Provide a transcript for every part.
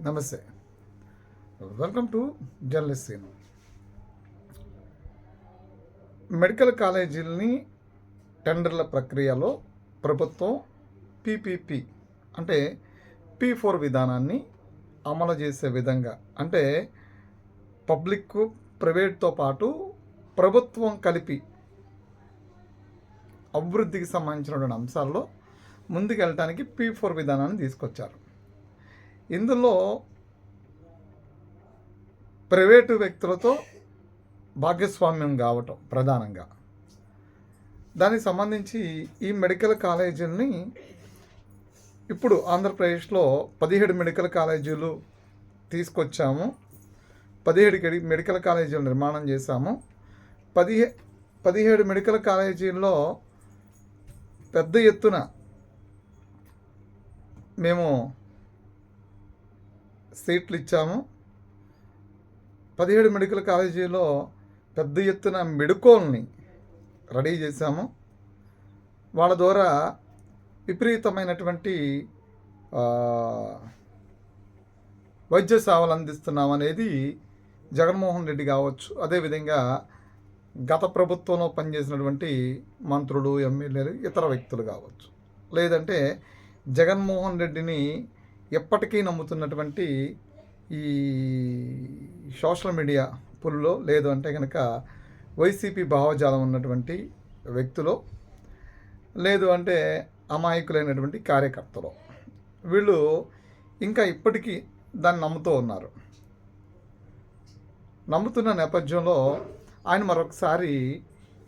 నమస్తే. Welcome to Journalist Scene. Medical కాలేజీలని టెండర్ల ప్రక్రియలో ప్రభుత్వం పీపీపీ అంటే P4 విధానాన్ని అమలు చేసే విధంగా, అంటే పబ్లిక్ ప్రైవేట్తో పాటు ప్రభుత్వం కలిపి అభివృద్ధికి సంబంధించినటువంటి అంశాల్లో ముందుకెళ్ళటానికి P4 విధానాన్ని తీసుకొచ్చారు. ఇందులో ప్రైవేటు వ్యక్తులతో భాగస్వామ్యం కావటం ప్రధానంగా. దానికి సంబంధించి ఈ మెడికల్ కాలేజీలని ఇప్పుడు ఆంధ్రప్రదేశ్లో 17 మెడికల్ కాలేజీలు తీసుకొచ్చాము. 17 మెడికల్ కాలేజీలు నిర్మాణం చేశాము. 17 మెడికల్ కాలేజీల్లో పెద్ద ఎత్తున మేము సీట్లు ఇచ్చాము. 17 మెడికల్ కాలేజీలో పెద్ద ఎత్తున మెడికోల్ని రెడీ చేశాము. వాళ్ళ ద్వారా విపరీతమైనటువంటి వైద్య సేవలు అందిస్తున్నాం అనేది జగన్మోహన్ రెడ్డి కావచ్చు, అదేవిధంగా గత ప్రభుత్వంలో పనిచేసినటువంటి మంత్రులు, ఎమ్మెల్యేలు, ఇతర వ్యక్తులు కావచ్చు, లేదంటే జగన్మోహన్ రెడ్డిని ఎప్పటికీ నమ్ముతున్నటువంటి ఈ సోషల్ మీడియా పుల్లో, లేదు అంటే కనుక వైసీపీ భావజాలం ఉన్నటువంటి వ్యక్తులు, లేదు అంటే అమాయకులైనటువంటి కార్యకర్తలు, వీళ్ళు ఇంకా ఇప్పటికీ దాన్ని నమ్ముతూ ఉన్నారు. నమ్ముతున్న నేపథ్యంలో ఆయన మరొకసారి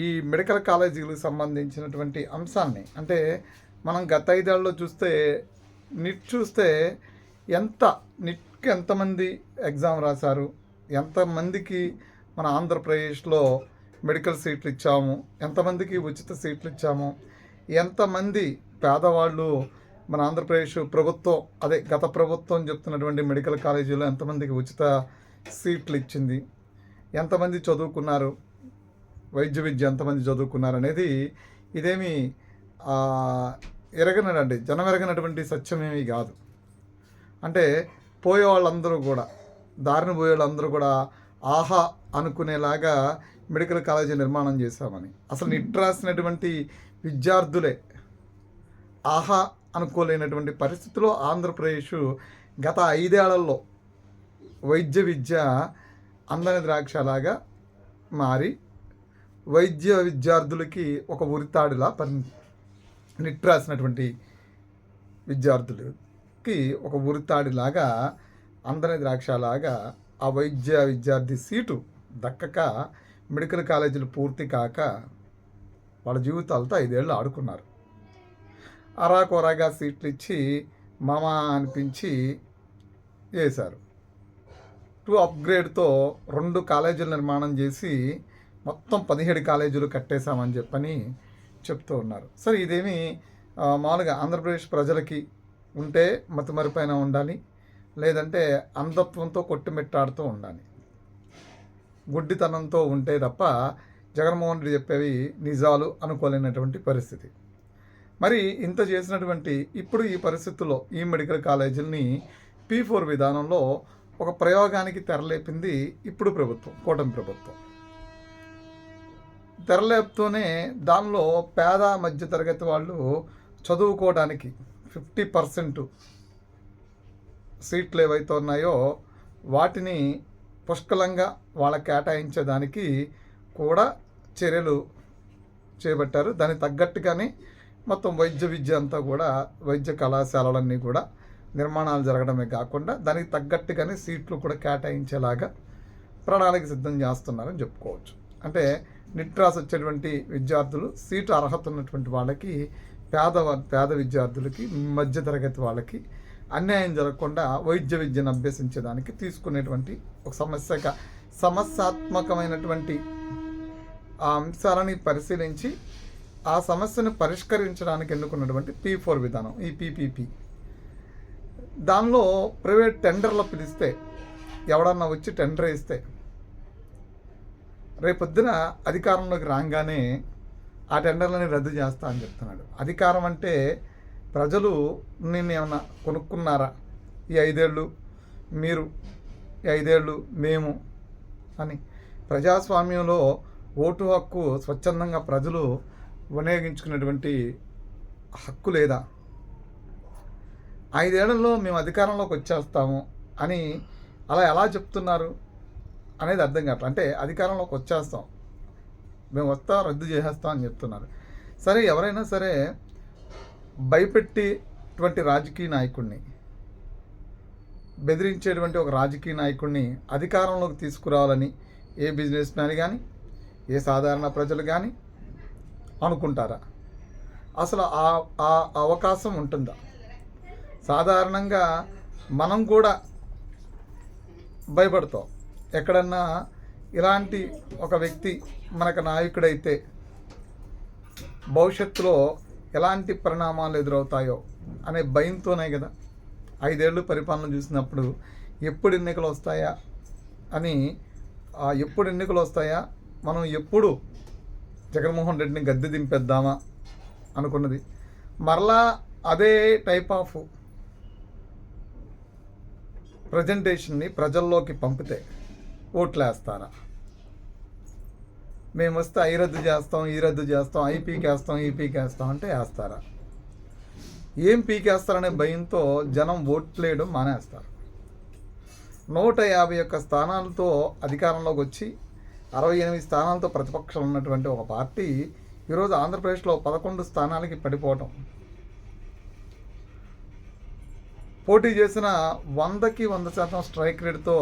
ఈ మెడికల్ కాలేజీలకు సంబంధించినటువంటి అంశాన్ని, అంటే మనం గత 5 ఏళ్ళలో చూస్తే చూస్తే నిట్కి ఎంతమంది ఎగ్జామ్ రాశారు, ఎంతమందికి మన ఆంధ్రప్రదేశ్లో మెడికల్ సీట్లు ఇచ్చాము, ఎంతమందికి ఉచిత సీట్లు ఇచ్చాము, ఎంతమంది పేదవాళ్ళు మన ఆంధ్రప్రదేశ్ ప్రభుత్వం, అదే గత ప్రభుత్వం చెప్తున్నటువంటి మెడికల్ కాలేజీలో ఎంతమందికి ఉచిత సీట్లు ఇచ్చింది, ఎంతమంది చదువుకున్నారు, వైద్య విద్య ఎంతమంది చదువుకున్నారు అనేది ఇదేమి ఎరగనండి, జనం ఎరగనటువంటి సత్యమేమీ కాదు. అంటే పోయే వాళ్ళందరూ కూడా, దారిని పోయే వాళ్ళందరూ కూడా ఆహా అనుకునేలాగా మెడికల్ కాలేజీ నిర్మాణం చేశామని, అసలు నిట్ రాసినటువంటి విద్యార్థులే ఆహా అనుకోలేనటువంటి పరిస్థితిలో ఆంధ్రప్రదేశ్ గత 5 ఏళ్లలో వైద్య విద్య అందని ద్రాక్షలాగా మారి వైద్య విద్యార్థులకి ఒక ఉరితాడులా నిట్ రాసినటువంటి విద్యార్థులకి ఒక ఉరితాడిలాగా, అందని ద్రాక్షలాగా ఆ వైద్య విద్యార్థి సీటు దక్కక, మెడికల్ కాలేజీలు పూర్తి కాక వాళ్ళ జీవితాలతో 5 ఏళ్ళు ఆడుకున్నారు. అరాకొరాగా సీట్లు ఇచ్చి మామా అనిపించి చేశారు. 2 అప్గ్రేడ్తో 2 కాలేజీలు నిర్మాణం చేసి మొత్తం 17 కాలేజీలు కట్టేశామని చెప్పని చెప్తూ ఉన్నారు. సరే, ఇదేమి మామూలుగా ఆంధ్రప్రదేశ్ ప్రజలకి ఉంటే మతిమరిపైన ఉండాలి, లేదంటే అంధత్వంతో కొట్టుమిట్టాడుతూ ఉండాలి, గుడ్డితనంతో ఉంటే తప్ప జగన్మోహన్ రెడ్డి చెప్పేవి నిజాలు అనుకోలేనటువంటి పరిస్థితి. మరి ఇంత చేసినటువంటి ఇప్పుడు ఈ పరిస్థితుల్లో ఈ మెడికల్ కాలేజీలని P4 విధానంలో ఒక ప్రయోగానికి తెరలేపింది ఇప్పుడు ప్రభుత్వం, కూటమి ప్రభుత్వం. తెరలేపుతూనే దానిలో పేద మధ్యతరగతి వాళ్ళు చదువుకోవడానికి 50% సీట్లు ఏవైతే ఉన్నాయో వాటిని పుష్కలంగా వాళ్ళకి కేటాయించేదానికి కూడా చర్యలు చేపట్టారు. దానికి తగ్గట్టుగానే మొత్తం వైద్య విద్య అంతా కూడా, వైద్య కళాశాలలన్నీ కూడా నిర్మాణాలు జరగడమే కాకుండా దానికి తగ్గట్టుగానే సీట్లు కూడా కేటాయించేలాగా ప్రణాళిక సిద్ధం చేస్తున్నారని చెప్పుకోవచ్చు. అంటే నిట్ రాసి వచ్చేటువంటి విద్యార్థులు, సీటు అర్హత ఉన్నటువంటి వాళ్ళకి, పేద విద్యార్థులకి, మధ్యతరగతి వాళ్ళకి అన్యాయం జరగకుండా వైద్య విద్యను అభ్యసించేదానికి తీసుకునేటువంటి ఒక సమస్యాత్మకమైనటువంటి ఆ అంశాలని పరిశీలించి ఆ సమస్యను పరిష్కరించడానికి ఎన్నుకున్నటువంటి P4 విధానం, ఈ పీపీపీ. దానిలో ప్రైవేట్ టెండర్లు పిలిస్తే, ఎవడన్నా వచ్చి టెండర్ వేస్తే రేపొద్దున అధికారంలోకి రాగానే ఆ టెండర్లని రద్దు చేస్తా అని చెప్తున్నాడు. అధికారం అంటే ప్రజలు నిన్ను ఏమన్నా కొనుక్కున్నారా? ఈ 5 ఏళ్ళు మీరు, 5 ఏళ్ళు మేము అని. ప్రజాస్వామ్యంలో ఓటు హక్కు స్వచ్ఛందంగా ప్రజలు వినియోగించుకునేటువంటి హక్కు లేదా? 5 ఏళ్లలో మేము అధికారంలోకి వచ్చేస్తాము అని అలా ఎలా చెప్తున్నారు అనేది అర్థం కావట్లేదు. అంటే అధికారంలోకి వచ్చేస్తాం, మేము వస్తాం, రద్దు చేసేస్తాం అని చెప్తున్నారు. సరే, ఎవరైనా సరే భయపెట్టేటువంటి రాజకీయ నాయకుడిని, బెదిరించేటువంటి ఒక రాజకీయ నాయకుడిని అధికారంలోకి తీసుకురావాలని ఏ బిజినెస్ మ్యాన్ కానీ, ఏ సాధారణ ప్రజలు కానీ అనుకుంటారా? అసలు ఆ అవకాశం ఉంటుందా? సాధారణంగా మనం కూడా భయపడతాం. ఎక్కడన్నా ఇలాంటి ఒక వ్యక్తి మనకు నాయకుడైతే భవిష్యత్తులో ఎలాంటి పరిణామాలు ఎదురవుతాయో అనే భయంతోనే కదా 5 ఏళ్ళు పరిపాలన చూసినప్పుడు ఎప్పుడు ఎన్నికలు వస్తాయా అని, ఎప్పుడు ఎన్నికలు వస్తాయా, మనం ఎప్పుడు జగన్మోహన్ రెడ్డిని గద్దె దింపేద్దామా అనుకున్నది. మరలా అదే టైప్ ఆఫ్ ప్రజెంటేషన్ని ప్రజల్లోకి పంపితే ఓట్లు వేస్తారా? మేము వస్తే ఈ రద్దు చేస్తాం, ఐ పీకేస్తాం, ఈ పీకేస్తాం అంటే వేస్తారా? ఏం పీకేస్తారనే భయంతో జనం ఓట్లేయడం మానేస్తారు. 151 స్థానాలతో అధికారంలోకి వచ్చి 68 స్థానాలతో ప్రతిపక్షం ఉన్నటువంటి ఒక పార్టీ ఈరోజు ఆంధ్రప్రదేశ్లో 11 స్థానాలకి పడిపోవటం, పోటీ చేసిన 100కి 100% స్ట్రైక్ రేటుతో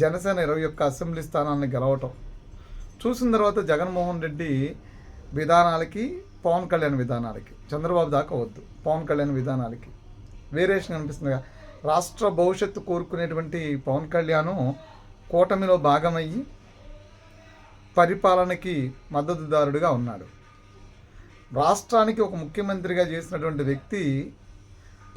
జనసేన 21 అసెంబ్లీ స్థానాలను గెలవటం చూసిన తర్వాత జగన్మోహన్ రెడ్డి విధానాలకి, పవన్ కళ్యాణ్ విధానాలకి, చంద్రబాబు దాకా వద్దు, పవన్ కళ్యాణ్ విధానాలకి వేరియేషన్ అనిపిస్తుందిగా. రాష్ట్ర భవిష్యత్తు కోరుకునేటువంటి పవన్ కళ్యాణ్ కూటమిలో భాగమయ్యి పరిపాలనకి మద్దతుదారుడిగా ఉన్నాడు. రాష్ట్రానికి ఒక ముఖ్యమంత్రిగా చేసినటువంటి వ్యక్తి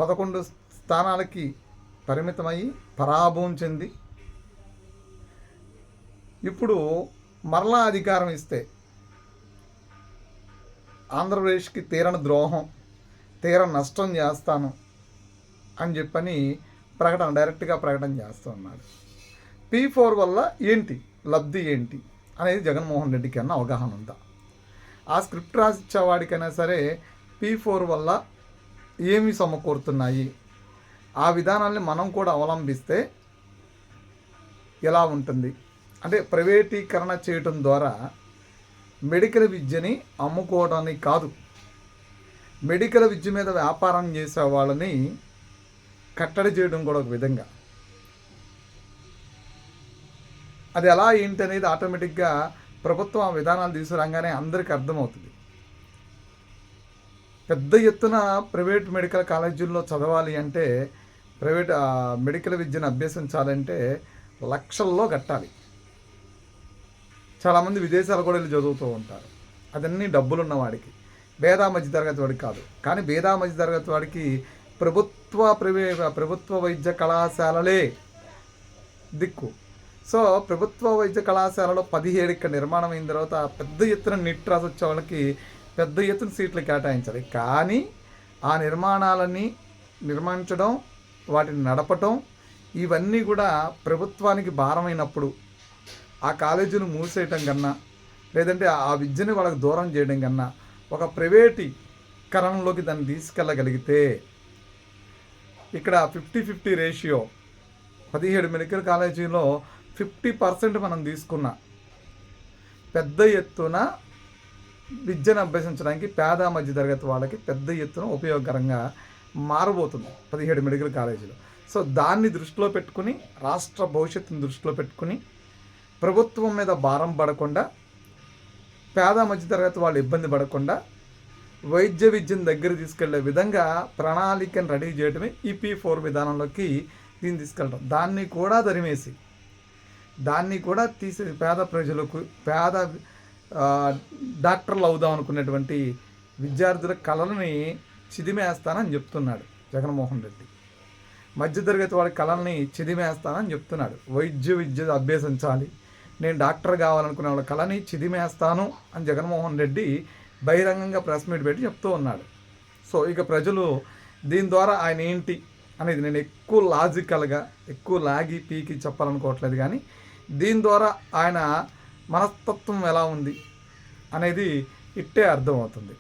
11 స్థానాలకి పరిమితమయ్యి పరాభవం చెంది ఇప్పుడు మరలా అధికారం ఇస్తే ఆంధ్రప్రదేశ్కి తీరని ద్రోహం, తీరని నష్టం చేస్తాను అని చెప్పని డైరెక్ట్గా ప్రకటన చేస్తూ ఉన్నాడు. P4 వల్ల ఏంటి లబ్ధి ఏంటి అనేది జగన్మోహన్ రెడ్డికి అన్న అవగాహన ఉందా? ఆ స్క్రిప్ట్ రాసిచ్చేవాడికైనా సరే P4 వల్ల ఏమి సమకూరుతున్నాయి, ఆ విధానాన్ని మనం కూడా అవలంబిస్తే ఎలా ఉంటుంది అంటే, ప్రైవేటీకరణ చేయటం ద్వారా మెడికల్ విద్యని అమ్ముకోవడానికి కాదు, మెడికల్ విద్య మీద వ్యాపారం చేసే వాళ్ళని కట్టడి చేయడం కూడా ఒక విధంగా. అది ఎలా ఏంటి అనేది ఆటోమేటిక్గా ప్రభుత్వం ఆ విధానాలు తీసుకురాగానే అందరికీ అర్థమవుతుంది. పెద్ద ఎత్తున ప్రైవేట్ మెడికల్ కాలేజీల్లో చదవాలి అంటే, ప్రైవేట్ మెడికల్ విద్యను అభ్యసించాలంటే లక్షల్లో కట్టాలి. చాలామంది విదేశాలు కూడా వెళ్ళి చదువుతూ ఉంటారు. అదన్నీ డబ్బులున్న వాడికి, పేద మధ్యతరగతి వాడికి కాదు. కానీ పేద మధ్యతరగతి వాడికి ప్రభుత్వ వైద్య కళాశాలలే దిక్కు. సో ప్రభుత్వ వైద్య కళాశాలలో 17 ఇక్కడ నిర్మాణం అయిన తర్వాత పెద్ద ఎత్తున నీట్ రాసి వచ్చే వాళ్ళకి పెద్ద ఎత్తున సీట్లు కేటాయించాలి. కానీ ఆ నిర్మాణాలని నిర్మించడం, వాటిని నడపటం, ఇవన్నీ కూడా ప్రభుత్వానికి భారమైనప్పుడు ఆ కాలేజీలు మూసేయటం కన్నా, లేదంటే ఆ విద్యని వాళ్ళకి దూరం చేయడం కన్నా ఒక ప్రైవేటీకరణలోకి దాన్ని తీసుకెళ్ళగలిగితే, ఇక్కడ 50-50 రేషియో 17 మెడికల్ కాలేజీలో 50% మనం తీసుకున్నా పెద్ద ఎత్తున విద్యను అభ్యసించడానికి పేద మధ్య తరగతి వాళ్ళకి పెద్ద ఎత్తున ఉపయోగకరంగా మారబోతుంది 17 మెడికల్ కాలేజీలు. సో దాన్ని దృష్టిలో పెట్టుకుని, రాష్ట్ర భవిష్యత్తుని దృష్టిలో పెట్టుకుని, ప్రభుత్వం మీద భారం పడకుండా, పేద మధ్యతరగతి వాళ్ళు ఇబ్బంది పడకుండా వైద్య విద్యను దగ్గర తీసుకెళ్లే విధంగా ప్రణాళికను రెడీ చేయడమే ఈ P4 విధానంలోకి దీన్ని తీసుకెళ్ళడం. దాన్ని కూడా తరిమేసి, దాన్ని కూడా తీసేసి పేద ప్రజలకు, పేద డాక్టర్లు అవుదాం అనుకునేటువంటి విద్యార్థుల కళలని చిదిమేస్తానని చెప్తున్నాడు జగన్మోహన్ రెడ్డి. మధ్యతరగతి వాడి కళల్ని చిదిమేస్తానని చెప్తున్నాడు. వైద్య విద్య అభ్యసించాలి, నేను డాక్టర్ కావాలనుకునే వాళ్ళ కళని చిదిమేస్తాను అని జగన్మోహన్ రెడ్డి బహిరంగంగా ప్రెస్ మీట్ పెట్టి చెప్తూ ఉన్నాడు. సో ఇక ప్రజలు దీని ద్వారా ఆయన ఏంటి, అనేది నేను ఎక్కువ లాజికల్గా ఎక్కువ లాగి పీకి చెప్పాలనుకోవట్లేదు, కానీ దీని ద్వారా ఆయన మనస్తత్వం ఎలా ఉంది అనేది ఇట్టే అర్థమవుతుంది.